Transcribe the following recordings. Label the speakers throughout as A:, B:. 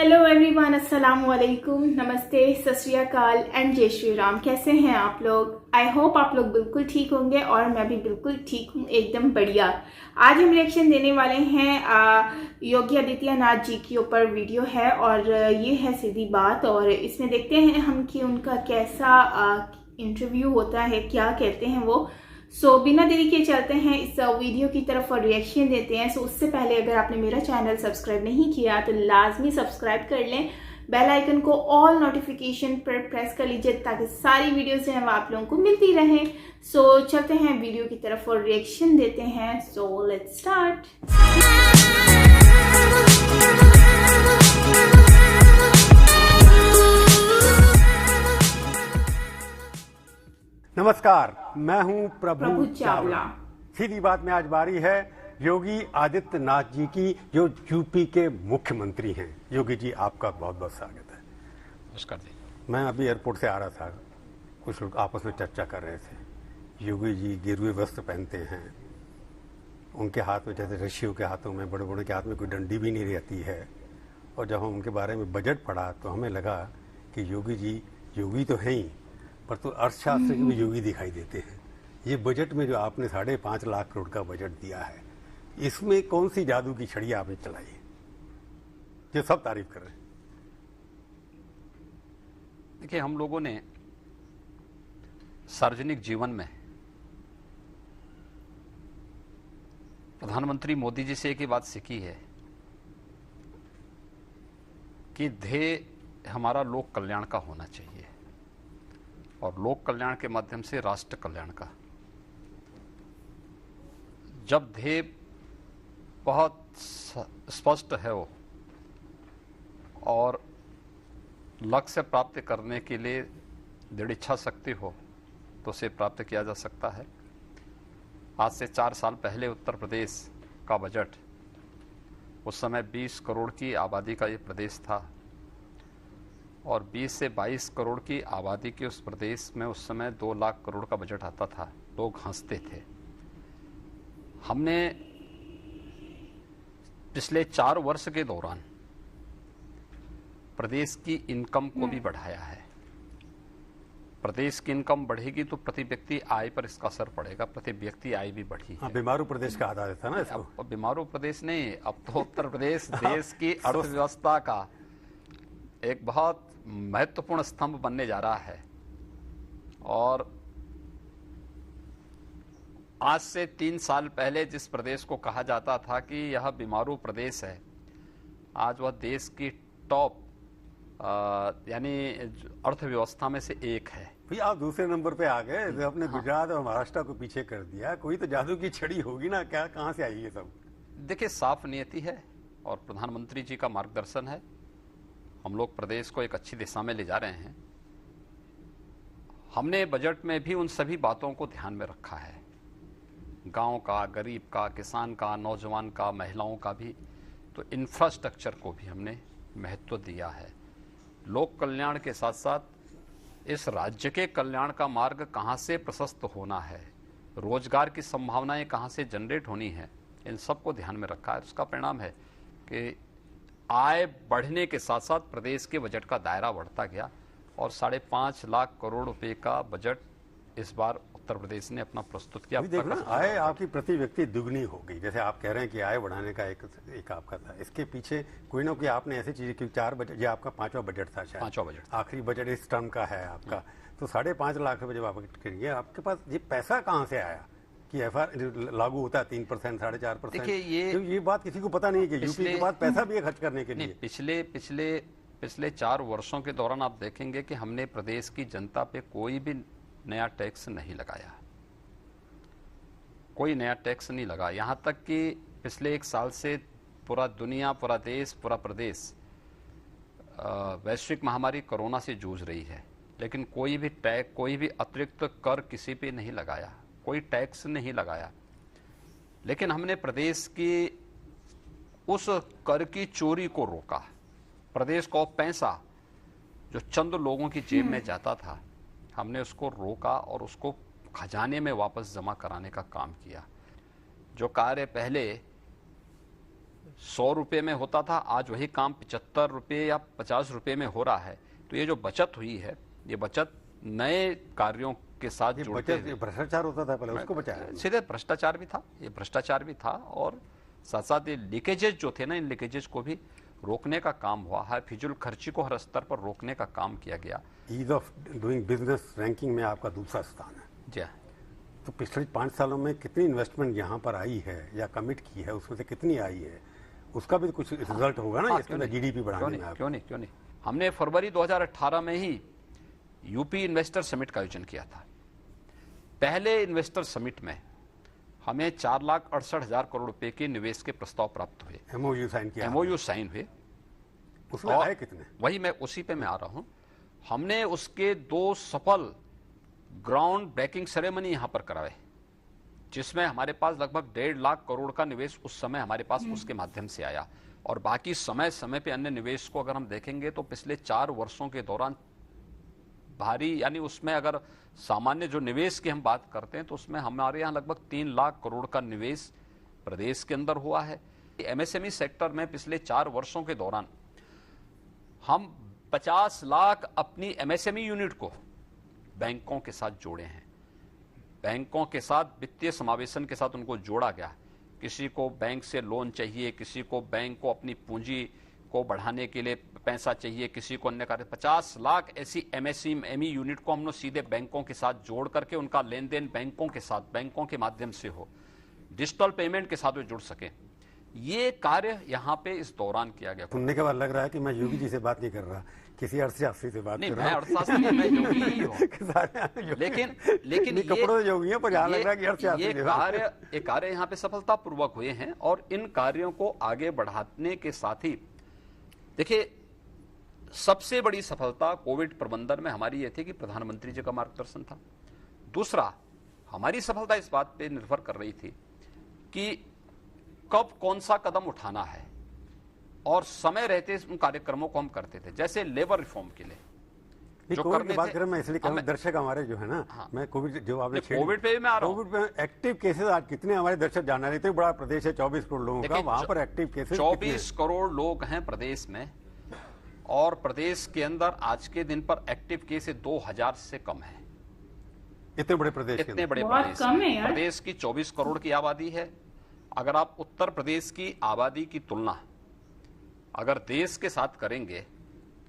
A: Hello everyone, अस्सलाम वालेकुम, नमस्ते, सत श्री अकाल एंड जय श्री राम। कैसे हैं आप लोग? आई होप आप लोग बिल्कुल ठीक होंगे और मैं भी बिल्कुल ठीक हूँ, एकदम बढ़िया। आज हम रिएक्शन देने वाले हैं योगी आदित्यनाथ जी के ऊपर वीडियो है और ये है सीधी बात। और इसमें देखते हैं हम कि उनका कैसा इंटरव्यू होता है, क्या कहते हैं वो। सो बिना देरी के चलते हैं इस वीडियो की तरफ और रिएक्शन देते हैं। सो उससे पहले अगर आपने मेरा चैनल सब्सक्राइब नहीं किया तो लाजमी सब्सक्राइब कर लें, बेल आइकन को ऑल नोटिफिकेशन पर प्रेस कर लीजिए ताकि सारी वीडियोस जो हैं वो आप लोगों को मिलती रहें। सो चलते हैं वीडियो की तरफ और रिएक्शन देते हैं। So let's start.
B: नमस्कार, मैं हूं प्रभु
A: चावला।
B: सीधी बात में आज बारी है योगी आदित्यनाथ जी की, जो यूपी के मुख्यमंत्री हैं। योगी जी, आपका बहुत बहुत स्वागत है।
C: नमस्कार जी।
B: मैं अभी एयरपोर्ट से आ रहा था, कुछ लोग आपस में चर्चा कर रहे थे। योगी जी गिरवे वस्त्र पहनते हैं, उनके हाथ में जैसे ऋषियों के हाथों में, बड़े बड़े के हाथ में कोई डंडी भी नहीं रहती है। और जब हम उनके बारे में बजट पढ़ा तो हमें लगा कि योगी जी योगी तो हैं ही, पर तो अर्थशास्त्र के भी योगी दिखाई देते हैं। ये बजट में जो आपने 5.5 लाख करोड़ का बजट दिया है, इसमें कौन सी जादू की छड़ी आपने चलाई है जो सब तारीफ कर रहे हैं?
C: देखिए, हम लोगों ने सार्वजनिक जीवन में प्रधानमंत्री मोदी जी से एक ही बात सीखी है कि ध्येय हमारा लोक कल्याण का होना चाहिए और लोक कल्याण के माध्यम से राष्ट्र कल्याण का। जब ध्येय बहुत स्पष्ट है वो और लक्ष्य प्राप्त करने के लिए दृढ़ इच्छा शक्ति हो तो उसे प्राप्त किया जा सकता है। आज से 4 साल पहले उत्तर प्रदेश का बजट, उस समय 20 करोड़ की आबादी का ये प्रदेश था और 20 से 22 करोड़ की आबादी के उस प्रदेश में उस समय 2 लाख करोड़ का बजट आता था। लोग हंसते थे। हमने पिछले 4 वर्ष के दौरान प्रदेश की इनकम को भी बढ़ाया है। प्रदेश की इनकम बढ़ेगी तो प्रति व्यक्ति आय पर इसका असर पड़ेगा। प्रति व्यक्ति आय भी बढ़ी है।
B: बीमारू प्रदेश का आधा था ना इसको।
C: अब बीमारू प्रदेश नहीं, अब तो उत्तर प्रदेश देश की अर्थव्यवस्था का एक बहुत महत्वपूर्ण स्तंभ बनने जा रहा है। और आज से 3 साल पहले जिस प्रदेश को कहा जाता था कि यह बीमारू प्रदेश है, आज वह देश की टॉप यानी अर्थव्यवस्था में से एक है।
B: भैया, आप दूसरे नंबर पे आ गए। तो अपने गुजरात और महाराष्ट्र को पीछे कर दिया। कोई तो जादू की छड़ी होगी ना, क्या कहां से आई ये सब?
C: देखिए, साफ नियति है और प्रधानमंत्री जी का मार्गदर्शन है। हम लोग प्रदेश को एक अच्छी दिशा में ले जा रहे हैं। हमने बजट में भी उन सभी बातों को ध्यान में रखा है, गांव का, गरीब का, किसान का, नौजवान का, महिलाओं का भी। तो इंफ्रास्ट्रक्चर को भी हमने महत्व दिया है। लोक कल्याण के साथ साथ इस राज्य के कल्याण का मार्ग कहां से प्रशस्त होना है, रोजगार की संभावनाएं कहां से जनरेट होनी है, इन सबको ध्यान में रखा है। उसका परिणाम है कि आय बढ़ने के साथ साथ प्रदेश के बजट का दायरा बढ़ता गया और 5.5 लाख करोड़ रुपए का बजट इस बार उत्तर प्रदेश ने अपना प्रस्तुत किया।
B: देखना, आय आपकी प्रति व्यक्ति दुगनी हो गई। जैसे आप कह रहे हैं कि आय बढ़ाने का एक आपका था, इसके पीछे कोई ना कोई आपने ऐसी चीज की 4 बजट, ये आपका 5वां बजट था शायद,
C: 5वां बजट,
B: आखिरी बजट इस टर्म का है आपका। तो 5.5 लाख रुपए जब आप करिए, आपके पास ये पैसा कहाँ से आया कि एफआर लागू होता है 3%, 4.5%?
C: देखिए,
B: ये बात किसी को पता नहीं है कि यूपी के बाद पैसा भी है खर्च करने के लिए।
C: पिछले 4 वर्षों के दौरान आप देखेंगे कि हमने प्रदेश की जनता पे कोई भी नया टैक्स नहीं लगाया, कोई नया टैक्स नहीं लगा। यहां तक कि पिछले 1 साल से पूरा दुनिया, पूरा देश, पूरा प्रदेश वैश्विक महामारी कोरोना से जूझ रही है, लेकिन कोई भी अतिरिक्त कर किसी पे नहीं लगाया, कोई टैक्स नहीं लगाया। लेकिन हमने प्रदेश की उस कर की चोरी को रोका। प्रदेश को पैसा जो चंद लोगों की जेब में जाता था, हमने उसको रोका और उसको खजाने में वापस जमा कराने का काम किया। जो कार्य पहले 100 रुपये में होता था, आज वही काम 75 रुपये या 50 रुपये में हो रहा है। तो ये जो बचत हुई है, ये बचत नए कार्यों के साथ जुड़ते
B: बचत भ्रष्टाचार होता था पहले, उसको बचाया।
C: सीधे भ्रष्टाचार भी था, ये भ्रष्टाचार भी था, और साथ साथ ये लीकेजेज जो थे ना, इन लीकेजेज को भी रोकने का काम हुआ है। फिजूल खर्ची को हर स्तर पर रोकने का काम किया गया।
B: Ease of doing business ranking में आपका दूसरा स्थान है।
C: जी,
B: तो पिछले 5 सालों में कितनी इन्वेस्टमेंट यहाँ पर आई है या कमिट की है, उसमें से कितनी आई है, उसका भी कुछ रिजल्ट होगा ना इसके अंदर जीडीपी बढ़ाने में।
C: क्यों नहीं। हमने फरवरी 2018 में ही यूपी इन्वेस्टर समिट का आयोजन किया था। पहले इन्वेस्टर समिट में हमें 4,68,000 करोड़ रुपए के निवेश के प्रस्ताव प्राप्त हुए।
B: एमओयू साइन किया,
C: एमओयू साइन हुए।
B: उसमें आए कितने?
C: वही मैं उसी पे मैं आ रहा हूं। हमने उसके 2 सफल ग्राउंड ब्रेकिंग सेरेमनी यहां पर कराए, जिसमें हमारे पास लगभग 1.5 लाख करोड़ का निवेश उस समय हमारे पास उसके माध्यम से आया। और बाकी समय समय पे अन्य निवेश को अगर हम देखेंगे तो पिछले 4 वर्षों के दौरान भारी, यानी उसमें अगर सामान्य जो निवेश की हम बात करते हैं तो उसमें हमारे यहाँ लगभग 3 लाख करोड़ का निवेश प्रदेश के अंदर हुआ है। एमएसएमई सेक्टर में पिछले 4 वर्षों के दौरान हम 50 लाख अपनी एमएसएमई यूनिट को बैंकों के साथ जोड़े हैं। बैंकों के साथ वित्तीय समावेशन के साथ उनको जोड़ा गया। किसी को बैंक से लोन चाहिए, किसी को बैंक को अपनी पूंजी को बढ़ाने के लिए पैसा चाहिए, किसी को अन्य कार्य। 50 लाख ऐसी एमएसएमई यूनिट को हमने सीधे बैंकों के साथ जोड़ करके उनका लेन देन बैंकों के साथ, बैंकों के माध्यम से हो, डिजिटल पेमेंट के साथ वो जुड़ सके। ये कार्य यहाँ पे इस दौरान किया गया।
B: सुनने के बाद लग रहा है कि मैं योगी जी से बात नहीं कर रहा, किसी अर्थशास्त्री से बात कर रहा हूं।
C: मैं अर्थशास्त्री, मैं योगी ही हूं। लेकिन
B: कपड़ों योगी है, पर यहाँ लग रहा है कि अर्थशास्त्री।
C: ये कार्य यहाँ पे सफलतापूर्वक हुए हैं। और इन कार्यों को आगे बढ़ाने के साथ ही देखिए, सबसे बड़ी सफलता कोविड प्रबंधन में हमारी ये थी कि प्रधानमंत्री जी का मार्गदर्शन था। दूसरा, हमारी सफलता इस बात पे निर्भर कर रही थी कि कब कौन सा कदम उठाना है, और समय रहते उन कार्यक्रमों को हम करते थे। जैसे लेबर रिफॉर्म के लिए
B: जो कोविड की बात करें, मैं इसलिए कहूँ, दर्शक हमारे जो है ना,
C: हाँ,
B: मैं कोविड जो आपने
C: कोविड पे भी मैं आ रहा हूं।
B: कोविड पे एक्टिव केसेस आज कितने हमारे दर्शक जानना रहे थे। बड़ा प्रदेश है, 24 करोड़ लोगों का, वहां पर एक्टिव केसेस
C: 24 करोड़ लोग हैं प्रदेश में, और प्रदेश के अंदर आज के दिन पर एक्टिव केस 2000 से कम है।
B: इतने बड़े प्रदेश,
C: इतने बड़े प्रदेश की 24 करोड़ की आबादी है। अगर आप उत्तर प्रदेश की आबादी की तुलना अगर देश के साथ करेंगे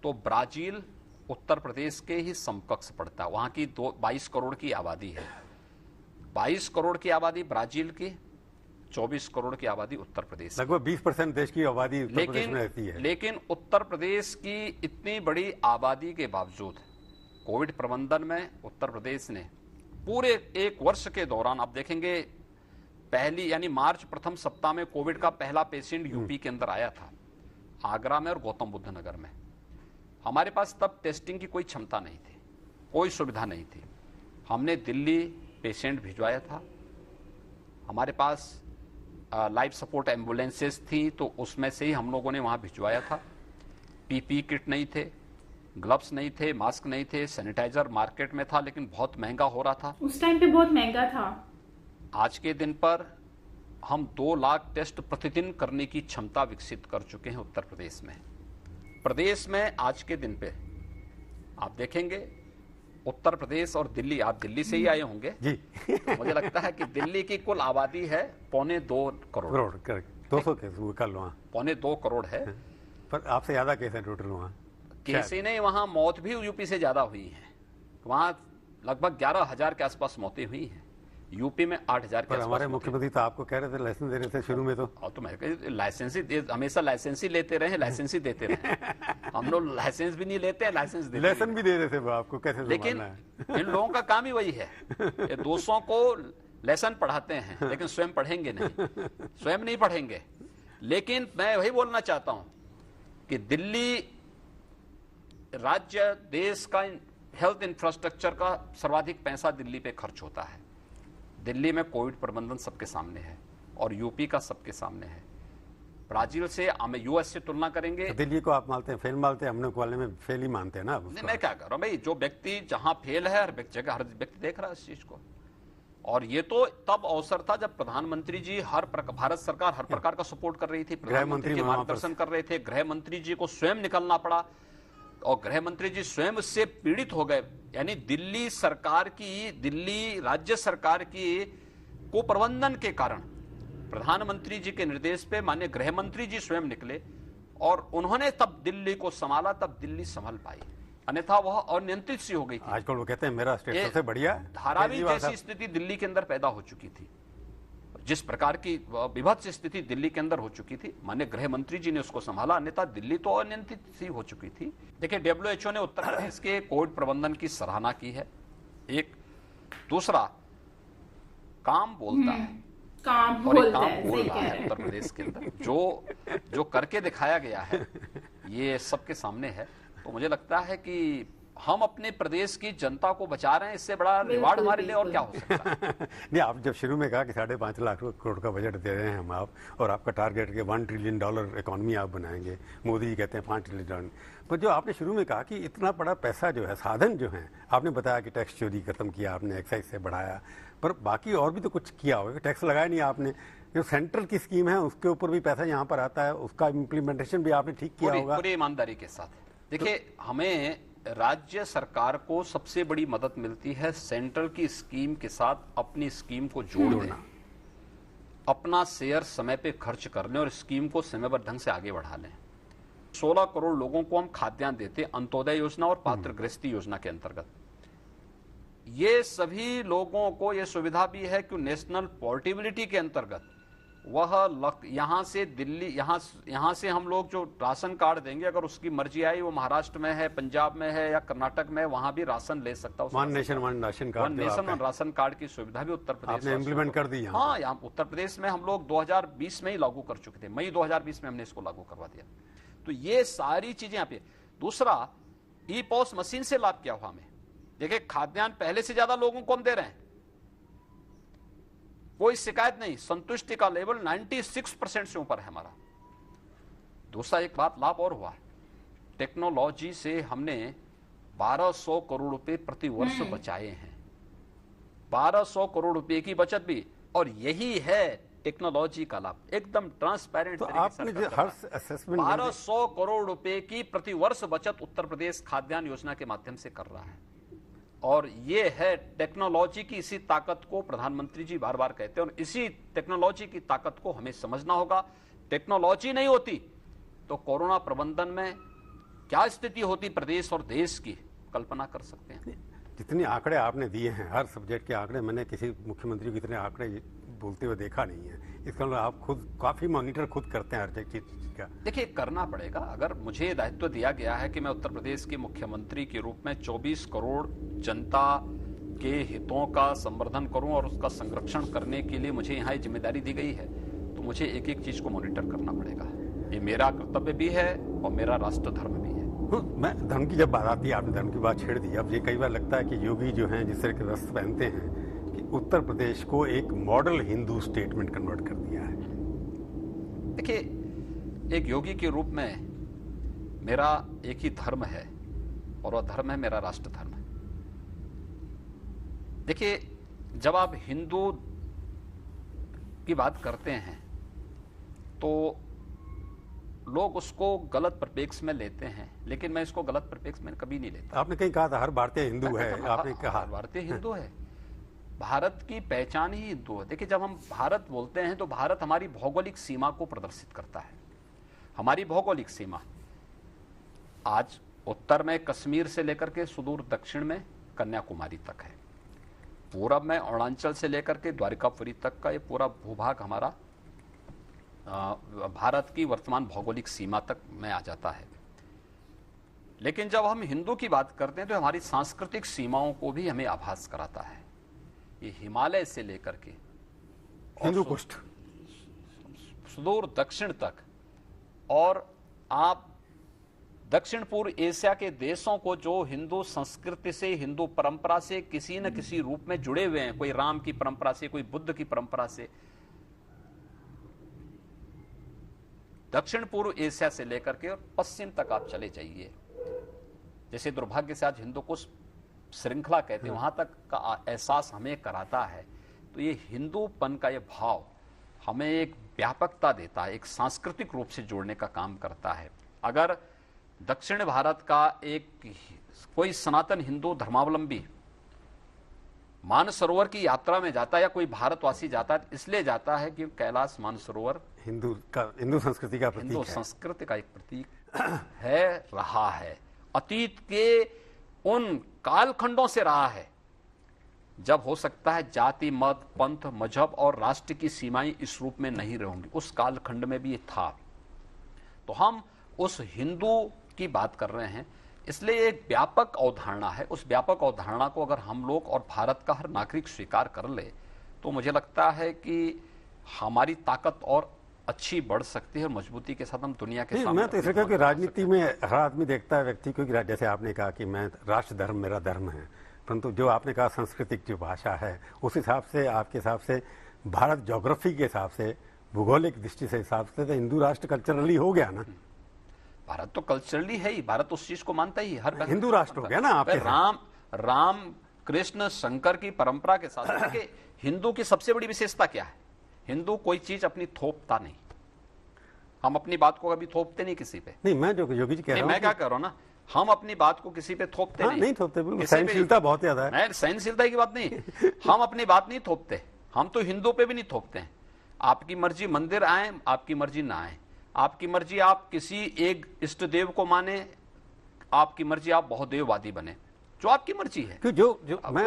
C: तो ब्राजील उत्तर प्रदेश के ही समकक्ष पड़ता है। वहां की 22 करोड़ की आबादी है। 22 करोड़ की आबादी ब्राजील की, 24 करोड़ की आबादी उत्तर प्रदेश।
B: लगभग 20% देश की आबादी उत्तर प्रदेश में रहती है।
C: लेकिन उत्तर प्रदेश की इतनी बड़ी आबादी के बावजूद कोविड प्रबंधन में उत्तर प्रदेश ने पूरे 1 वर्ष के दौरान, आप देखेंगे पहली यानी मार्च प्रथम सप्ताह में कोविड का पहला पेशेंट यूपी के अंदर आया था, आगरा में और गौतम बुद्ध नगर में। हमारे पास तब टेस्टिंग की कोई क्षमता नहीं थी, कोई सुविधा नहीं थी। हमने दिल्ली पेशेंट भिजवाया था। हमारे पास लाइफ सपोर्ट एम्बुलेंसेस थी, तो उसमें से ही हम लोगों ने वहां भिजवाया था। पीपी किट नहीं थे, ग्लव्स नहीं थे, मास्क नहीं थे, सैनिटाइजर मार्केट में था लेकिन बहुत महंगा हो रहा था।
A: उस टाइम पे बहुत महंगा था।
C: आज के दिन पर हम 2 लाख टेस्ट प्रतिदिन करने की क्षमता विकसित कर चुके हैं उत्तर प्रदेश में। प्रदेश में आज के दिन पे आप देखेंगे उत्तर प्रदेश और दिल्ली, आप दिल्ली से ही आए होंगे
B: जी।
C: मुझे लगता है कि दिल्ली की कुल आबादी है 2.25 करोड़।
B: 200 केस कर लो,
C: 2.25 करोड़ है।
B: पर आपसे ज्यादा केस है टोटल वहाँ।
C: केस ही नहीं, वहां मौत भी यूपी से ज्यादा हुई है। वहां लगभग 11,000 के आसपास मौतें हुई हैं। यूपी में 8,000 के आसपास।
B: हमारे मुख्यमंत्री तो आपको कह रहे थे लाइसेंस दे रहे थे शुरू में, तो
C: मैं लाइसेंस ही हमेशा लाइसेंस ही लेते रहे, लाइसेंस ही देते रहे। हम लोग लाइसेंस भी नहीं लेते हैं, लाइसेंस देते हैं।
B: लेसन भी दे रहे थे वो आपको, कैसे?
C: लेकिन इन लोगों का काम ही वही है, ये 200 को लेसन पढ़ाते हैं लेकिन स्वयं पढ़ेंगे नहीं, स्वयं नहीं पढ़ेंगे। लेकिन मैं वही बोलना चाहता हूं कि दिल्ली राज्य, देश का हेल्थ इंफ्रास्ट्रक्चर का सर्वाधिक पैसा दिल्ली पे खर्च होता है। दिल्ली में कोविड प्रबंधन सबके सामने है और यूपी का सबके सामने है। ब्राजील से, हम यूएस से तुलना करेंगे
B: तो दिल्ली को आप मानते हैं फेल, मानते हैं, हमने वाले में फेल ही मानते हैं ना।
C: मैं क्या कर रहा हूं भाई, जो व्यक्ति जहां फेल है हर जगह हर व्यक्ति देख रहा है इस चीज को। और ये तो तब अवसर था जब प्रधानमंत्री जी भारत सरकार हर प्रकार का सपोर्ट कर रही थी, प्रधानमंत्री जी मार्गदर्शन कर रहे थे, गृह मंत्री जी को स्वयं निकलना पड़ा और गृह मंत्री जी स्वयं इससे पीड़ित हो गए। यानी दिल्ली सरकार की, दिल्ली राज्य सरकार की कुप्रबंधन के कारण प्रधानमंत्री जी के निर्देश पे माननीय गृह मंत्री जी स्वयं निकले और उन्होंने तब दिल्ली को संभाला, तब दिल्ली संभल पाई, अन्यथा वह अनियंत्रित सी हो गई थी।
B: आजकल वो कहते हैं मेरा स्टेट सबसे बढ़िया है।
C: धारावी जैसी स्थिति दिल्ली के अंदर पैदा हो चुकी थी, जिस प्रकार की विभत्स स्थिति दिल्ली के अंदर हो चुकी थी, माननीय गृह मंत्री जी ने उसको संभाला, अन्यथा दिल्ली तो अनियंत्रित सी हो चुकी थी। देखिए, WHO ने उत्तर प्रदेश के कोविड प्रबंधन की सराहना की है। एक दूसरा, काम बोलता है,
A: काम
C: और एक
A: बोलता
C: काम
A: है,
C: बोल
A: सही
C: रहा
A: कह
C: है
A: रहे हैं।
C: उत्तर प्रदेश के अंदर जो करके दिखाया गया है, ये सबके सामने है। तो मुझे लगता है कि हम अपने प्रदेश की जनता को बचा रहे हैं, इससे बड़ा रिवार्ड हमारे लिए और क्या हो सकता है।
B: नहीं, आप जब शुरू में कहा कि 5.5 लाख करोड़ का बजट दे रहे हैं हम आप, और आपका टारगेट है $1 ट्रिलियन इकोनॉमी आप बनाएंगे, मोदी जी कहते हैं $5 ट्रिलियन, तो जो आपने शुरू में कहा कि इतना बड़ा पैसा जो है, साधन जो है, आपने बताया कि टैक्स चोरी खत्म किया आपने, एक्साइज से बढ़ाया, पर बाकी और भी तो कुछ किया होगा, टैक्स लगाया नहीं आपने। जो सेंट्रल की स्कीम है उसके ऊपर भी पैसा यहाँ पर आता है, उसका इम्प्लीमेंटेशन भी आपने ठीक किया होगा।
C: पूरी ईमानदारी के साथ देखिए, हमें राज्य सरकार को सबसे बड़ी मदद मिलती है सेंट्रल की स्कीम के साथ अपनी स्कीम को जोड़ देना, अपना शेयर समय पे खर्च करने और स्कीम को समयबद्ध ढंग से आगे बढ़ा लें। 16 करोड़ लोगों को हम खाद्यान्न देते, अंत्योदय योजना और पात्र गृहस्थी योजना के अंतर्गत। ये सभी लोगों को यह सुविधा भी है कि नेशनल पोर्टेबिलिटी के अंतर्गत वह यहां से दिल्ली, यहां से हम लोग जो राशन कार्ड देंगे, अगर उसकी मर्जी आई, वो महाराष्ट्र में है, पंजाब में है या कर्नाटक में, वहां भी राशन ले सकता है।
B: One nation one ration card,
C: one nation one ration card की सुविधा भी उत्तर प्रदेश
B: आपने इम्प्लीमेंट कर दी।
C: हाँ, यहाँ उत्तर प्रदेश में हम लोग 2020 में ही लागू कर चुके थे, मई 2020 में हमने इसको लागू करवा दिया। तो ये सारी चीजें यहाँ पे। दूसरा, ई पॉस मशीन से लाभ क्या हुआ हमें? देखिए, खाद्यान्न पहले से ज्यादा लोगों को हम दे रहे हैं, कोई शिकायत नहीं, संतुष्टि का लेवल 96% से ऊपर है हमारा। दूसरा एक बात लाभ और हुआ, टेक्नोलॉजी से हमने 1200 करोड़ रुपए प्रति वर्ष बचाए हैं, 1200 करोड़ रुपए की बचत भी, और यही है टेक्नोलॉजी का लाभ, एकदम ट्रांसपेरेंट।
B: तो आपने जो हर असेसमेंट
C: 1200 करोड़ रुपए की प्रति वर्ष बचत उत्तर प्रदेश खाद्यान्न योजना के माध्यम से कर रहा है, और ये है टेक्नोलॉजी की इसी ताकत को प्रधानमंत्री जी बार बार कहते हैं, और इसी टेक्नोलॉजी की ताकत को हमें समझना होगा। टेक्नोलॉजी नहीं होती तो कोरोना प्रबंधन में क्या स्थिति होती प्रदेश और देश की, कल्पना कर सकते हैं।
B: जितने आंकड़े आपने दिए हैं, हर सब्जेक्ट के आंकड़े, मैंने किसी मुख्यमंत्री को इतने आंकड़े बोलते हुए देखा नहीं है। इसका मतलब आप खुद काफी मॉनिटर खुद करते हैं हर चीज का।
C: देखिए, करना पड़ेगा। अगर मुझे दायित्व दिया गया है कि मैं उत्तर प्रदेश के मुख्यमंत्री के रूप में 24 करोड़ जनता के हितों का संवर्धन करूं और उसका संरक्षण करने के लिए मुझे यहाँ जिम्मेदारी दी गई है, तो मुझे एक एक चीज को मॉनिटर करना पड़ेगा। ये मेरा कर्तव्य भी है और मेरा राष्ट्र धर्म भी है।
B: मैं धर्म की जब बात आती है, आपने धर्म की बात छेड़ दी। अब ये कई बार लगता है कि योगी जो हैं जिस तरह के वस्त्र पहनते हैं, कि उत्तर प्रदेश को एक मॉडल हिंदू स्टेट में कन्वर्ट कर दिया है।
C: देखिए, एक योगी के रूप में मेरा एक ही धर्म है और वह धर्म है मेरा राष्ट्र धर्म। देखिए, जब आप हिंदू की बात करते हैं तो लोग उसको गलत परिप्रेक्ष्य में लेते हैं, लेकिन मैं इसको गलत परिप्रेक्ष्य में कभी नहीं लेता।
B: आपने कहीं कहा था हर भारतीय हिंदू है, आपने कहा
C: हर भारतीय हिंदू है, भारत की पहचान ही हिंदू है। देखिए, जब हम भारत बोलते हैं तो भारत हमारी भौगोलिक सीमा को प्रदर्शित करता है। हमारी भौगोलिक सीमा आज उत्तर में कश्मीर से लेकर के सुदूर दक्षिण में कन्याकुमारी तक है, पूरब में अरुणाचल से लेकर के द्वारिकापुरी तक का ये पूरा भूभाग हमारा भारत की वर्तमान भौगोलिक सीमा तक में आ जाता है। लेकिन जब हम हिंदू की बात करते हैं तो हमारी सांस्कृतिक सीमाओं को भी हमें आभास कराता है। ये हिमालय से लेकर के
B: हिंदू कुष्ठ
C: सुदूर दक्षिण तक, और आप दक्षिण पूर्व एशिया के देशों को जो हिंदू संस्कृति से, हिंदू परंपरा से किसी न किसी रूप में जुड़े हुए हैं, कोई राम की परंपरा से, कोई बुद्ध की परंपरा से, दक्षिण पूर्व एशिया से लेकर के और पश्चिम तक आप चले जाइए, जैसे दुर्भाग्य से आज हिंदू को श्रृंखला कहते हैं, वहां तक का एहसास हमें कराता है तो ये हिंदूपन का ये भाव हमें एक व्यापकता देता है, एक सांस्कृतिक रूप से जोड़ने का काम करता है। अगर दक्षिण भारत का एक कोई सनातन हिंदू धर्मावलंबी मानसरोवर की यात्रा में जाता है या कोई भारतवासी जाता है, इसलिए जाता है कि कैलाश मानसरोवर
B: हिंदू संस्कृति का प्रतीक
C: हिंदू
B: है।
C: संस्कृति का एक प्रतीक है, रहा है, अतीत के उन कालखंडों से रहा है जब हो सकता है जाति, मत, पंथ, मजहब और राष्ट्र की सीमाएं इस रूप में नहीं रहेंगी। उस कालखंड में भी ये था। तो हम उस हिंदू की बात कर रहे हैं, इसलिए एक व्यापक अवधारणा है। उस व्यापक अवधारणा को अगर हम लोग और भारत का हर नागरिक स्वीकार कर ले तो मुझे लगता है कि हमारी ताकत और अच्छी बढ़ सकती है और मजबूती के साथ हम दुनिया के सामने।
B: मैं तो इसलिए कहूँ कि राजनीति में हर आदमी देखता है व्यक्ति को, कि जैसे आपने कहा कि मैं राष्ट्र धर्म मेरा धर्म है, परंतु जो आपने कहा सांस्कृतिक जो भाषा है उस हिसाब से, आपके हिसाब से भारत ज्योग्राफी के हिसाब से, भूगोलिक दृष्टि से हिसाब से तो हिंदू राष्ट्र कल्चरली हो गया ना।
C: भारत तो कल्चरली है ही, भारत उस चीज को मानता ही हर
B: हिंदू राष्ट्र हो गया ना आपके।
C: राम कृष्ण शंकर की परंपरा के साथ देखिए हिंदू की सबसे बड़ी विशेषता क्या है? हिंदू कोई चीज अपनी थोपता नहीं। हम अपनी बात को कभी थोपते नहीं किसी पे।
B: नहीं, मैं जो योगी जी कह रहा हूं,
C: मैं क्या कह रहा हूं ना, हम अपनी बात को किसी पे थोपते नहीं।
B: नहीं थोपते, बिल्कुल सहनशीलता बहुत ज्यादा है।
C: नहीं, सहनशीलता की बात नहीं, हम अपनी बात नहीं थोपते। हम तो हिंदू पे भी नहीं थोपते हैं। आपकी मर्जी मंदिर आए, आपकी मर्जी ना आए, आपकी मर्जी आप किसी एक इष्ट देव को माने, आपकी मर्जी आप बहुदेववादी बने, जो आपकी मर्जी है।
B: जो मैं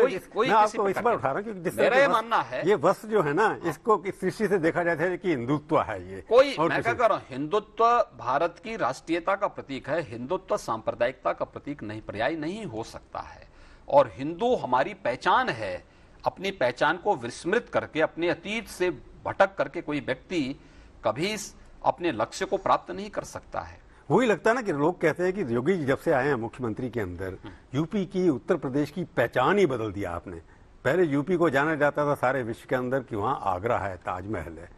B: आपको इस बार उठा रहा हूँ,
C: मेरा ये मानना है
B: ये वस्त्र जो है ना, इसको इस दृष्टि से देखा जाता है कि हिंदुत्व है ये।
C: मैं क्या कर रहा हूँ, हिंदुत्व भारत की राष्ट्रीयता का प्रतीक है। हिंदुत्व सांप्रदायिकता का प्रतीक नहीं, पर्याय नहीं हो सकता है। और हिंदू हमारी पहचान है। अपनी पहचान को विस्मृत करके, अपने अतीत से भटक करके कोई व्यक्ति कभी अपने लक्ष्य को प्राप्त नहीं कर सकता है।
B: वही लगता है ना कि लोग कहते हैं कि योगी जी जब से आए हैं मुख्यमंत्री के अंदर, यूपी की, उत्तर प्रदेश की पहचान ही बदल दिया आपने। पहले यूपी को जाना जाता था सारे विश्व के अंदर कि वहाँ आगरा है, ताजमहल है।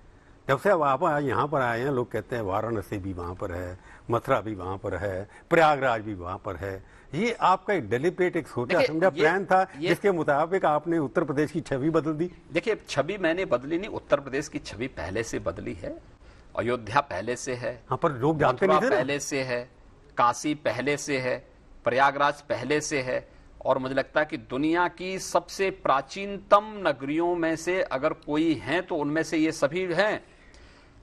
B: जब से अब आप यहाँ पर आए हैं, लोग कहते हैं वाराणसी भी वहाँ पर है, मथुरा भी वहाँ पर है, प्रयागराज भी वहाँ पर है। ये आपका एक डेलिब्रेट, एक सोचा समझा प्लान था जिसके मुताबिक आपने उत्तर प्रदेश की छवि बदल दी।
C: देखिए, छवि मैंने बदली नहीं, उत्तर प्रदेश की छवि पहले से बदली है। अयोध्या पहले से है,
B: हाँ, पर लोग जानते नहीं थे ना।
C: पहले से है, काशी पहले से है, प्रयागराज पहले से है। और मुझे लगता है कि दुनिया की सबसे प्राचीनतम नगरियों में से अगर कोई है तो उनमें से ये सभी हैं।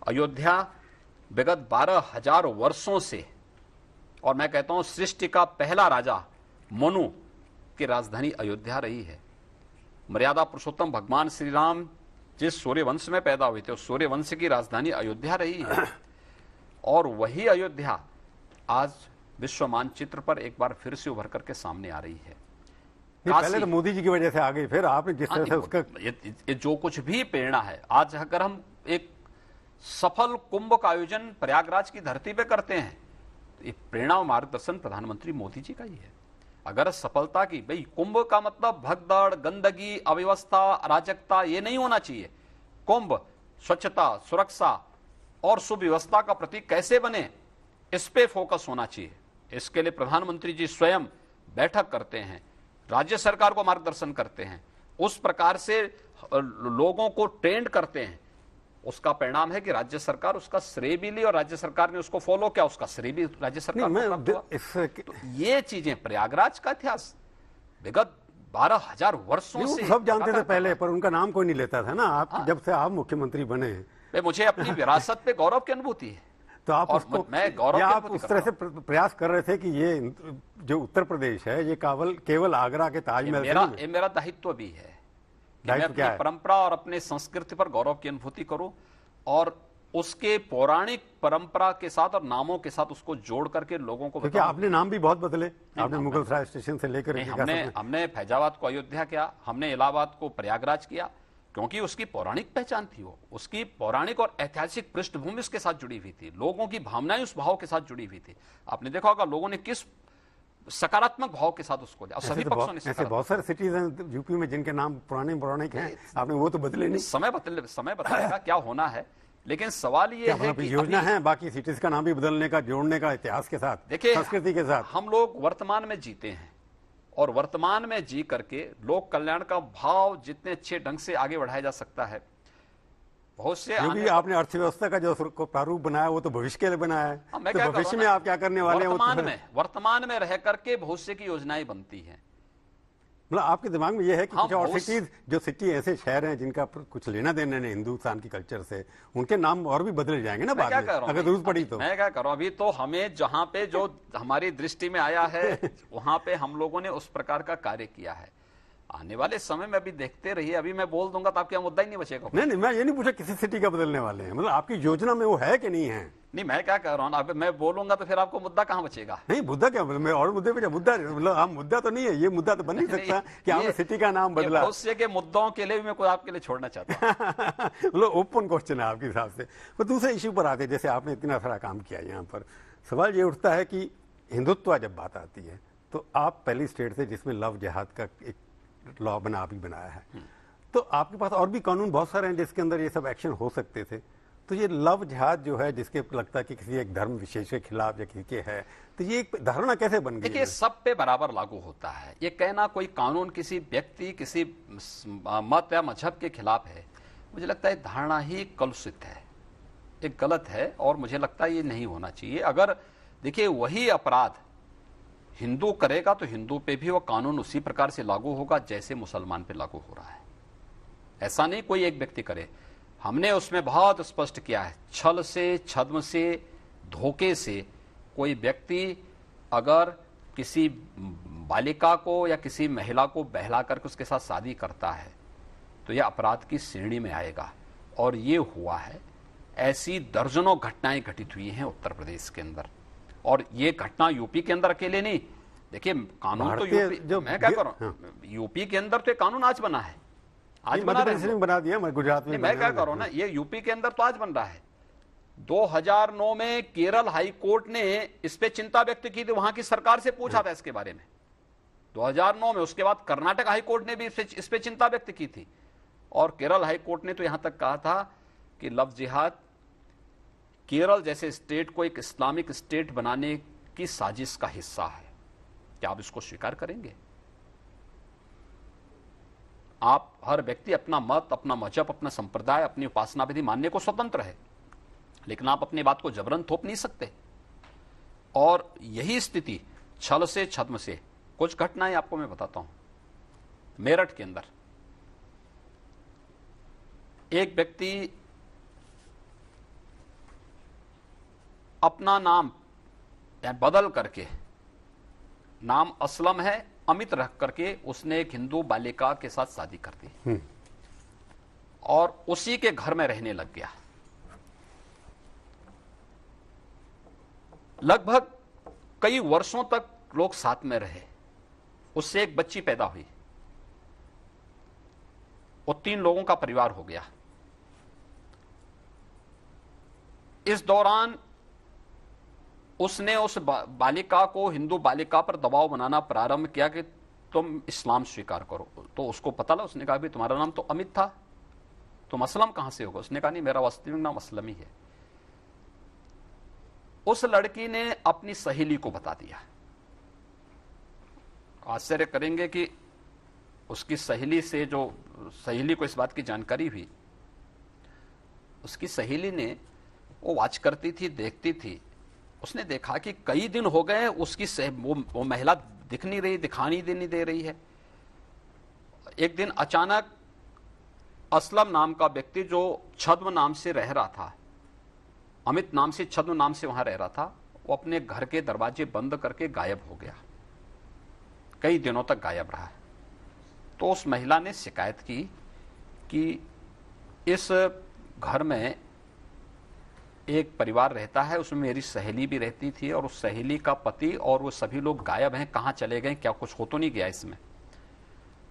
C: अयोध्या विगत 12,000 वर्षों से, और मैं कहता हूं सृष्टि का पहला राजा मनु की राजधानी अयोध्या रही है। मर्यादा पुरुषोत्तम भगवान श्री राम जिस सूर्य वंश में पैदा हुए थे, उस सूर्य वंश की राजधानी अयोध्या रही है। और वही अयोध्या आज विश्व मानचित्र पर एक बार फिर से उभर करके सामने आ रही है।
B: पहले तो मोदी जी की वजह से आ गई, फिर आपने जिस तरह से उसका
C: ये जो कुछ भी प्रेरणा है, आज अगर हम एक सफल कुंभ का आयोजन प्रयागराज की धरती पे करते हैं, तो ये प्रेरणा और मार्गदर्शन प्रधानमंत्री मोदी जी का ही है। अगर सफलता की, भाई कुंभ का मतलब भगदड़, गंदगी, अव्यवस्था, अराजकता ये नहीं होना चाहिए। कुंभ स्वच्छता, सुरक्षा और सुव्यवस्था का प्रतीक कैसे बने, इस पे फोकस होना चाहिए। इसके लिए प्रधानमंत्री जी स्वयं बैठक करते हैं, राज्य सरकार को मार्गदर्शन करते हैं, उस प्रकार से लोगों को ट्रेंड करते हैं। उसका परिणाम है कि राज्य सरकार उसका श्रेय भी ली और राज्य सरकार ने उसको फॉलो किया, उसका श्रेय भी राज्य सरकार को प्राप्त हुआ। तो ये चीजें, प्रयागराज का इतिहास विगत 12,000 वर्षों से
B: सब जानते थे पहले, पर उनका नाम कोई नहीं लेता था ना। आप जब से आप मुख्यमंत्री बने,
C: मुझे अपनी विरासत पे गौरव की अनुभूति है।
B: तो आप उसको,
C: मैं गौरव
B: आप उस तरह से प्रयास कर रहे थे कि ये जो उत्तर प्रदेश है ये केवल आगरा के ताजमहल,
C: ये मेरा दायित्व भी है कि मैं अपनी परंपरा और अपने संस्कृति पर गौरव की अनुभूति करूं और उसके पौराणिक परंपरा के साथ और नामों के साथ उसको जोड़ करके लोगों को
B: बताऊं। आपने नाम भी बहुत बदले, आपने मुगलसराय स्टेशन से लेकर
C: हमने फैजाबाद को अयोध्या किया, हमने इलाहाबाद को प्रयागराज किया, क्योंकि उसकी पौराणिक पहचान थी। वो उसकी पौराणिक और ऐतिहासिक पृष्ठभूमि उसके साथ जुड़ी हुई थी, लोगों की भावनाएं उस भाव के साथ जुड़ी हुई थी। आपने देखा होगा लोगों ने किस सकारात्मक भाव के साथ उसको लिया। सभी पक्षों ने
B: ऐसे बहुत सारे सिटीज हैं यूपी में जिनके नाम पौराणिक हैं, आपने वो तो बदले नहीं।
C: समय बताएगा क्या होना है, लेकिन सवाल ये है कि
B: योजना है बाकी सिटीज का नाम भी बदलने का, जोड़ने का, इतिहास के साथ, देखिए संस्कृति के साथ।
C: हम लोग वर्तमान में जीते हैं और वर्तमान में जी करके लोक कल्याण का भाव जितने अच्छे ढंग से आगे बढ़ाया जा सकता है, बहुत से
B: क्योंकि आपने अर्थव्यवस्था का जो प्रारूप बनाया वो तो भविष्य के लिए बनाया है,
C: हाँ, मैं
B: तो
C: क्या
B: भविष्य
C: कर
B: में
C: रहा हूं
B: आप क्या करने वाले हैं
C: वर्तमान में रह करके भविष्य की योजनाएं बनती हैं।
B: मतलब आपके दिमाग में ये है कि
C: हाँ,
B: कुछ और सिटीज, जो सिटी ऐसे शहर हैं जिनका कुछ लेना देना नहीं हिंदुस्तान की कल्चर से, उनके नाम और भी बदले जाएंगे ना बाद में, अगर जरूरत पड़ी तो।
C: मैं क्या कर रहा हूं, अभी तो हमें जहां पे जो हमारी दृष्टि में आया है वहां पे हम लोगों ने उस प्रकार का कार्य किया है। आने वाले समय में अभी देखते रहिए, अभी मैं बोल दूंगा तो आपका मुद्दा ही नहीं बचेगा।
B: नहीं, मैं ये नहीं पूछा किसी सिटी का बदलने वाले हैं, मतलब आपकी योजना में वो है कि नहीं है।
C: नहीं, मैं क्या कह रहा हूँ, अब मैं बोलूंगा तो फिर आपको मुद्दा कहाँ बचेगा।
B: नहीं, मुद्दा क्या, मैं और मुद्दे पे मुद्दा, मतलब आप मुद्दा तो नहीं है, ये मुद्दा तो बन नहीं सकता कि आपने सिटी का नाम बदला।
C: भविष्य के मुद्दों के लिए भी मैं कोई आपके लिए छोड़ना चाहता हूँ।
B: मतलब ओपन क्वेश्चन है आपके हिसाब से। तो दूसरे इश्यू पर आते, जैसे आपने इतना सारा काम किया यहाँ पर, सवाल ये उठता है कि हिंदुत्व जब बात आती है तो आप पहली स्टेट से जिसमें लव जिहाद का एक लॉ आप ही बनाया है, तो आपके पास और भी कानून बहुत सारे हैं जिसके अंदर ये सब एक्शन हो सकते थे। तो ये लव जिहाद जो है, जिसके लगता है कि किसी एक धर्म विशेष के खिलाफ या किसी के है, तो ये एक धारणा कैसे बन गई?
C: देखिए, सब पे बराबर लागू होता है। ये कहना कोई कानून किसी व्यक्ति, किसी मत या मजहब के खिलाफ है, मुझे लगता है धारणा ही कलुषित है, एक गलत है, और मुझे लगता है ये नहीं होना चाहिए। अगर देखिए वही अपराध हिंदू करेगा तो हिंदू पे भी वो कानून उसी प्रकार से लागू होगा जैसे मुसलमान पे लागू हो रहा है। ऐसा नहीं कोई एक व्यक्ति करे। हमने उसमें बहुत स्पष्ट किया है, छल से, छद्म से, धोखे से कोई व्यक्ति अगर किसी बालिका को या किसी महिला को बहला करके उसके साथ शादी करता है तो यह अपराध की श्रेणी में आएगा, और ये हुआ है। ऐसी दर्जनों घटनाएं घटित हुई हैं उत्तर प्रदेश के अंदर, और ये घटना यूपी के अंदर अकेले नहीं। देखिए, कानून तो यूपी, मैं क्या करूं, यूपी के अंदर तो ये कानून आज बना है, आज
B: बना दिया, गुजरात में।
C: मैं क्या करूं ना, ये यूपी के अंदर तो आज बन रहा है। 2009 में केरल हाई कोर्ट ने इस पे चिंता व्यक्त की थी, वहां की सरकार से पूछा था इसके बारे में 2009 में। उसके बाद कर्नाटक हाई कोर्ट ने भी इस पे चिंता व्यक्त की थी, और केरल हाई कोर्ट ने तो यहां तक कहा था कि लव जिहाद केरल जैसे स्टेट को एक इस्लामिक स्टेट बनाने की साजिश का हिस्सा है। क्या आप इसको स्वीकार करेंगे? आप हर व्यक्ति अपना मत, अपना मजहब, अपना संप्रदाय, अपनी उपासना विधि मानने को स्वतंत्र है, लेकिन आप अपनी बात को जबरन थोप नहीं सकते। और यही स्थिति छल से, छद्म से, कुछ घटनाएं आपको मैं बताता हूं। मेरठ के अंदर एक व्यक्ति अपना नाम बदल करके, नाम असलम है, अमित रख करके उसने एक हिंदू बालिका के साथ शादी कर दी और उसी के घर में रहने लग गया। लगभग कई वर्षों तक लोग साथ में रहे, उससे एक बच्ची पैदा हुई, वो 3 लोगों का परिवार हो गया। इस दौरान उसने उस बालिका को, हिंदू बालिका पर दबाव बनाना प्रारंभ किया कि तुम इस्लाम स्वीकार करो। तो उसको पता लगा, उसने कहा भी तुम्हारा नाम तो अमित था, तुम असलम कहां से होगा? उसने कहा नहीं, मेरा वास्तविक नाम असलम ही है। उस लड़की ने अपनी सहेली को बता दिया। आश्चर्य करेंगे कि उसकी सहेली से, जो सहेली को इस बात की जानकारी हुई, उसकी सहेली ने, वो वॉच करती थी, देखती थी, उसने देखा कि कई दिन हो गए उसकी वो महिला दिख नहीं रही, दिखानी नहीं दे रही है। एक दिन अचानक असलम नाम का व्यक्ति, जो छद्म नाम से रह रहा था, अमित नाम से, छद्म नाम से वहां रह रहा था, वो अपने घर के दरवाजे बंद करके गायब हो गया। कई दिनों तक गायब रहा। तो उस महिला ने शिकायत की कि इस घर में एक परिवार रहता है, उसमें मेरी सहेली भी रहती थी, और उस सहेली का पति और वो सभी लोग गायब हैं, कहां चले गए, क्या कुछ हो तो नहीं गया इसमें?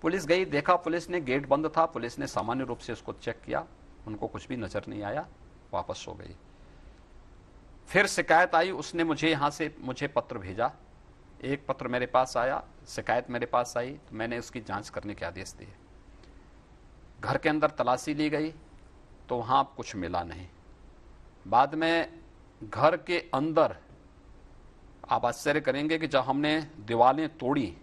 C: पुलिस गई, देखा, पुलिस ने, गेट बंद था, पुलिस ने सामान्य रूप से उसको चेक किया, उनको कुछ भी नजर नहीं आया, वापस हो गई। फिर शिकायत आई, उसने मुझे पत्र भेजा, एक पत्र मेरे पास आया, शिकायत मेरे पास आई, तो मैंने उसकी जांच करने के आदेश दिए। घर के अंदर तलाशी ली गई तो वहां कुछ मिला नहीं। बाद में घर के अंदर, आप आश्चर्य करेंगे कि जब हमने दीवारें तोड़ी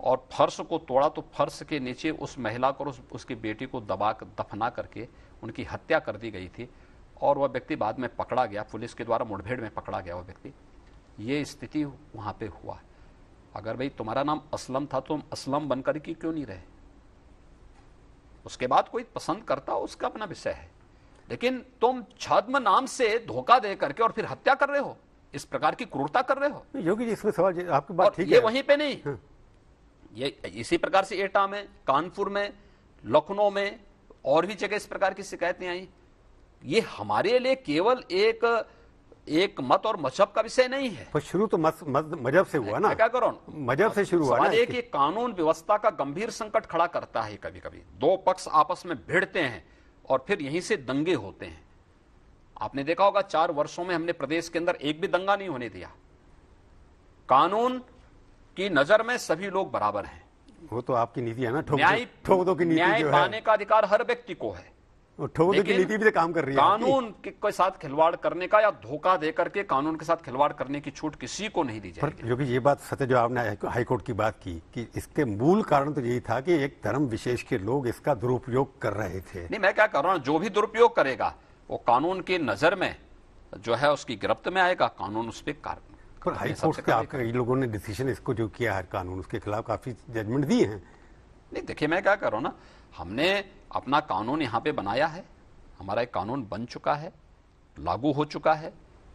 C: और फर्श को तोड़ा तो फर्श के नीचे उस महिला को और उसकी बेटी को दफना करके उनकी हत्या कर दी गई थी और वह व्यक्ति बाद में पकड़ा गया, पुलिस के द्वारा मुठभेड़ में पकड़ा गया वह व्यक्ति। ये स्थिति वहाँ पे हुआ। अगर भाई तुम्हारा नाम असलम था, तुम असलम बनकर के क्यों नहीं रहे? उसके बाद कोई पसंद करता हो उसका अपना विषय है, लेकिन तुम छद्म नाम से धोखा दे करके और फिर हत्या कर रहे हो, इस प्रकार की क्रूरता कर रहे हो।
B: योगी जी इसमें सवाल आपकी बात ठीक है।
C: ये वहीं पे नहीं, ये इसी प्रकार से एटा में, कानपुर में, लखनऊ में और भी जगह इस प्रकार की शिकायतें आई। ये हमारे लिए केवल एक मत और मजहब का विषय नहीं है।
B: पर शुरू तो मजहब से हुआ ना,
C: क्या करो,
B: मजहब से शुरू हुआ ना।
C: एक ये कानून व्यवस्था का गंभीर संकट खड़ा करता है। कभी कभी दो पक्ष आपस में भिड़ते हैं और फिर यहीं से दंगे होते हैं। आपने देखा होगा 4 वर्षों में हमने प्रदेश के अंदर एक भी दंगा नहीं होने दिया। कानून की नजर में सभी लोग बराबर हैं।
B: वो तो आपकी नीति है ना,
C: ठोक दो की नीति न्याय पाने का अधिकार हर व्यक्ति को है।
B: ठोक दो की नीति भी तो काम कर रही है।
C: कानून के साथ खिलवाड़ करने का या धोखा देकर के कानून के साथ खिलवाड़ करने की छूट किसी को नहीं दी जाएगी।
B: क्योंकि ये बात सत्य जो आपने हाईकोर्ट की बात की कि इसके मूल कारण तो यही था कि एक धर्म विशेष के लोग इसका दुरुपयोग कर रहे थे।
C: नहीं, मैं क्या कर रहा हूं, जो भी दुरुपयोग करेगा वो कानून की नजर में जो है उसकी गिरफ्त में आएगा, कानून उस पर
B: पर हाईकोर्ट के आपके कई लोगों ने डिसीजन इसको जो किया है कानून, उसके खिलाफ काफी जजमेंट दिए हैं।
C: नहीं देखिए, मैं क्या कर रहा हूं ना, हमने अपना कानून यहाँ पे बनाया है, हमारा एक कानून बन चुका है, लागू हो चुका है।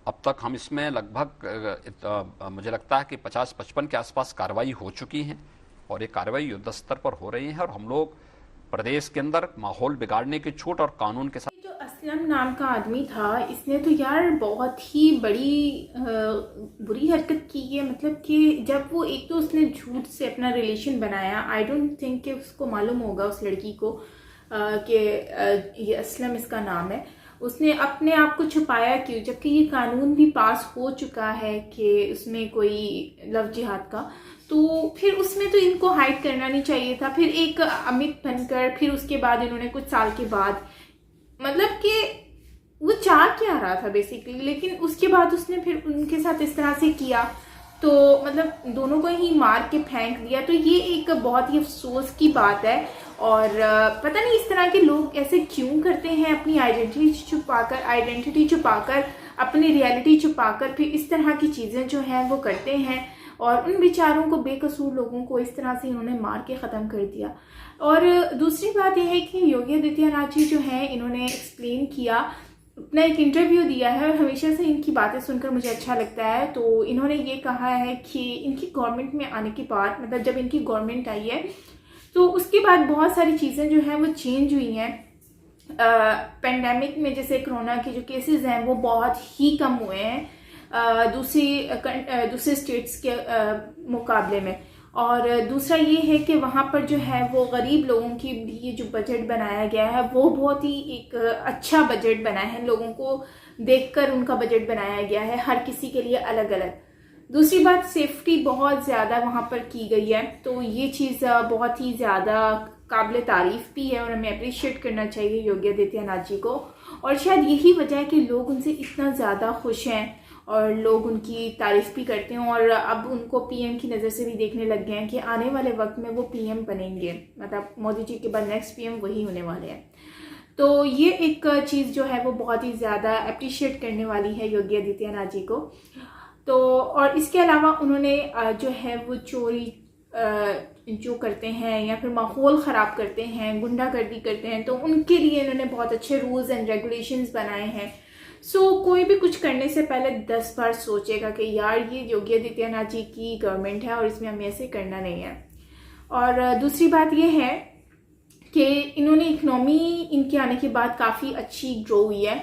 C: अब तक हम इसमें लगभग मुझे लगता है कि 50-55 के आसपास कार्रवाई हो चुकी है और ये कार्रवाई युद्ध स्तर पर हो रही है और हम लोग प्रदेश के अंदर माहौल बिगाड़ने की छूट और कानून के साथ।
A: जो असलम नाम का आदमी था, इसने तो यार बहुत ही बड़ी बुरी हरकत की है। मतलब कि जब वो एक तो उसने झूठ से अपना रिलेशन बनाया, आई डोंट थिंक कि उसको मालूम होगा उस लड़की को कि ये असलम इसका नाम है। उसने अपने आप को छुपाया क्यों, जबकि ये कानून भी पास हो चुका है कि उसमें कोई लव जिहाद का, तो फिर उसमें तो इनको हाइड करना नहीं चाहिए था। फिर एक अमित बनकर फिर उसके बाद इन्होंने कुछ साल के बाद, मतलब कि वो चाह क्या रहा था बेसिकली, लेकिन उसके बाद उसने फिर उनके साथ इस तरह से किया, तो मतलब दोनों को ही मार के फेंक दिया। तो ये एक बहुत ही अफसोस की बात है और पता नहीं इस तरह के लोग ऐसे क्यों करते हैं, अपनी आइडेंटिटी छुपाकर अपनी रियलिटी छुपाकर फिर इस तरह की चीज़ें जो हैं वो करते हैं और उन बेचारों को, बेकसूर लोगों को इस तरह से इन्होंने मार के ख़त्म कर दिया। और दूसरी बात यह है कि योगी आदित्यनाथ जी जो हैं, इन्होंने एक्सप्लेन किया, अपना एक इंटरव्यू दिया है और हमेशा से इनकी बातें सुनकर मुझे अच्छा लगता है। तो इन्होंने ये कहा है कि इनकी गवर्नमेंट में आने के बाद, मतलब जब इनकी गवर्नमेंट आई है तो उसके बाद बहुत सारी चीज़ें जो हैं वो चेंज हुई हैं। पेंडेमिक में जैसे कोरोना के जो केसेस हैं वो बहुत ही कम हुए हैं दूसरे स्टेट्स के मुकाबले में। और दूसरा ये है कि वहाँ पर जो है वो गरीब लोगों की भी जो बजट बनाया गया है वो बहुत ही एक अच्छा बजट बना है, लोगों को देखकर उनका बजट बनाया गया है, हर किसी के लिए अलग अलग। दूसरी बात, सेफ्टी बहुत ज़्यादा वहाँ पर की गई है, तो ये चीज़ बहुत ही ज़्यादा काबिल तारीफ़ भी है और हमें अप्रिशिएट करना चाहिए योगी आदित्यनाथ जी को। और शायद यही वजह है कि लोग उनसे इतना ज़्यादा खुश हैं और लोग उनकी तारीफ़ भी करते हैं और अब उनको पीएम की नज़र से भी देखने लग गए हैं कि आने वाले वक्त में वो पीएम बनेंगे, मतलब मोदी जी के बाद नेक्स्ट पीएम वही होने वाले हैं। तो ये एक चीज़ जो है वो बहुत ही ज़्यादा अप्रिशिएट करने वाली है योगी आदित्यनाथ जी को। तो और इसके अलावा उन्होंने जो है वो चोरी जो करते हैं या फिर माहौल ख़राब करते हैं, गुंडागर्दी करते हैं, तो उनके लिए इन्होंने बहुत अच्छे रूल्स एंड रेगुलेशंस बनाए हैं। कोई भी कुछ करने से पहले 10 बार सोचेगा कि यार ये योगी आदित्यनाथ जी की गवर्नमेंट है और इसमें हमें ऐसे करना नहीं है। और दूसरी बात ये है कि इन्होंने इकनॉमी इनके आने के बाद काफ़ी अच्छी ग्रो हुई है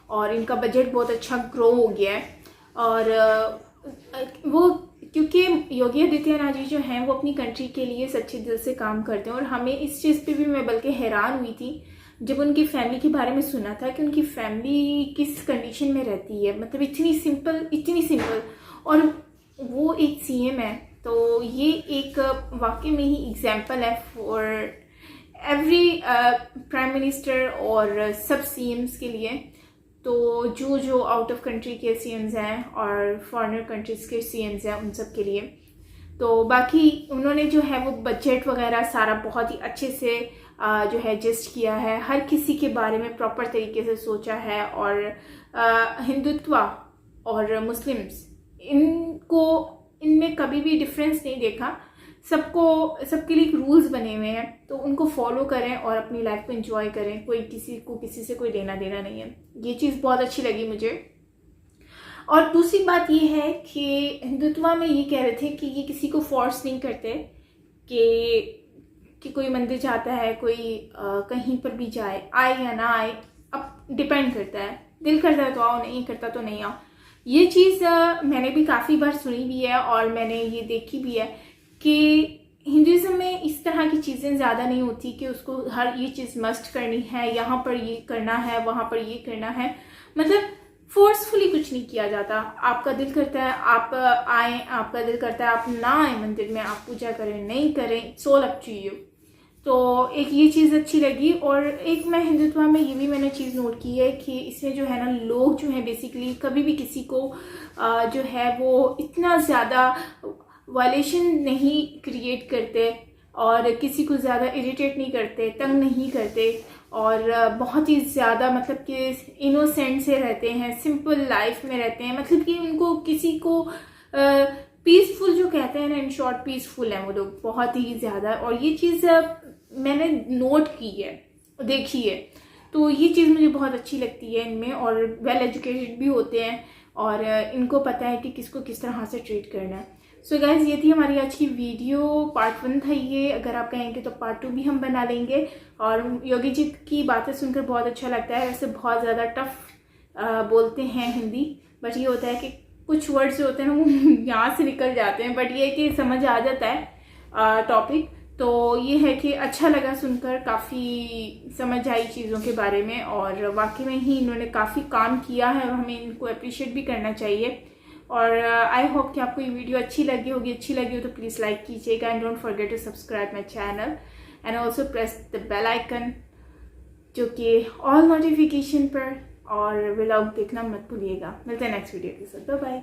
A: और इनका बजट बहुत अच्छा ग्रो हो गया है। और वो क्योंकि योगी आदित्यनाथ जी जो हैं वो अपनी कंट्री के लिए सच्चे दिल से काम करते हैं और हमें इस चीज़ पे भी मैं बल्कि हैरान हुई थी जब उनकी फैमिली के बारे में सुना था कि उनकी फैमिली किस कंडीशन में रहती है, मतलब इतनी सिंपल और वो एक सीएम है। तो ये एक वाकई में ही एग्जाम्पल है फॉर एवरी प्राइम मिनिस्टर और सब सीएम्स के लिए। तो जो आउट ऑफ कंट्री के सीएम्स हैं और फॉरेनर कंट्रीज़ के सीएम्स हैं उन सब के लिए। तो बाकी उन्होंने जो है वो बजट वगैरह सारा बहुत ही अच्छे से जो है जस्ट किया है, हर किसी के बारे में प्रॉपर तरीके से सोचा है। और हिंदुत्व और मुस्लिम्स इनमें कभी भी डिफरेंस नहीं देखा, सबके लिए रूल्स बने हुए हैं, तो उनको फॉलो करें और अपनी लाइफ को एंजॉय करें। कोई किसी से कोई लेना देना नहीं है। ये चीज़ बहुत अच्छी लगी मुझे। और दूसरी बात ये है कि हिंदुत्व में ये कह रहे थे कि ये किसी को फोर्स नहीं करते कि कोई मंदिर जाता है, कोई कहीं पर भी जाए, आए या ना आए, अब डिपेंड करता है, दिल करता है तो आओ, नहीं करता तो नहीं आओ। ये चीज़ मैंने भी काफ़ी बार सुनी भी है और मैंने ये देखी भी है कि हिंदुज़म में इस तरह की चीज़ें ज़्यादा नहीं होती कि उसको हर ये चीज़ मस्ट करनी है, यहाँ पर ये करना है, वहाँ पर ये करना है, मतलब फोर्सफुली कुछ नहीं किया जाता। आपका दिल करता है आप आए, आपका दिल करता है आप ना आए मंदिर में, आप पूजा करें नहीं करें, it's all up to you. तो एक ये चीज़ अच्छी लगी। और एक मैं हिंदुत्व में ये भी मैंने चीज़ नोट की है कि इसमें जो है ना, लोग जो है बेसिकली कभी भी किसी को जो है वो इतना ज़्यादा वायलेशन नहीं क्रिएट करते और किसी को ज़्यादा इरिटेट नहीं करते, तंग नहीं करते, और बहुत ही ज़्यादा मतलब कि इनोसेंट से रहते हैं, सिंपल लाइफ में रहते हैं। मतलब कि उनको किसी को पीसफुल जो कहते हैं ना, इन शॉर्ट पीसफुल हैं वो लोग बहुत ही ज़्यादा। और ये चीज़ मैंने नोट की है, देखी है, तो ये चीज़ मुझे बहुत अच्छी लगती है इनमें। और वेल एजुकेटेड भी होते हैं और इनको पता है कि किसको किस तरह से ट्रीट करना है। सो गाइज, ये थी हमारी आज की वीडियो, पार्ट 1 था ये। अगर आप कहेंगे तो पार्ट 2 भी हम बना लेंगे। और योगी जी की बातें सुनकर बहुत अच्छा लगता है। वैसे बहुत ज़्यादा टफ बोलते हैं हिंदी, बट ये होता है कि कुछ वर्ड्स जो होते हैं ना वो यहाँ से निकल जाते हैं, बट ये है कि समझ आ जाता है टॉपिक। तो ये है कि अच्छा लगा सुनकर, काफ़ी समझ आई चीज़ों के बारे में, और वाकई में ही इन्होंने काफ़ी काम किया है और हमें इनको अप्रिशिएट भी करना चाहिए। और आई होप कि आपको ये वीडियो अच्छी लगी होगी। अच्छी लगी हो तो प्लीज़ लाइक कीजिएगा and don't forget to subscribe my channel and also press the bell icon, जो कि ऑल नोटिफिकेशन पर, और व्लॉग देखना मत भूलिएगा। मिलते हैं नेक्स्ट वीडियो के साथ। Bye bye.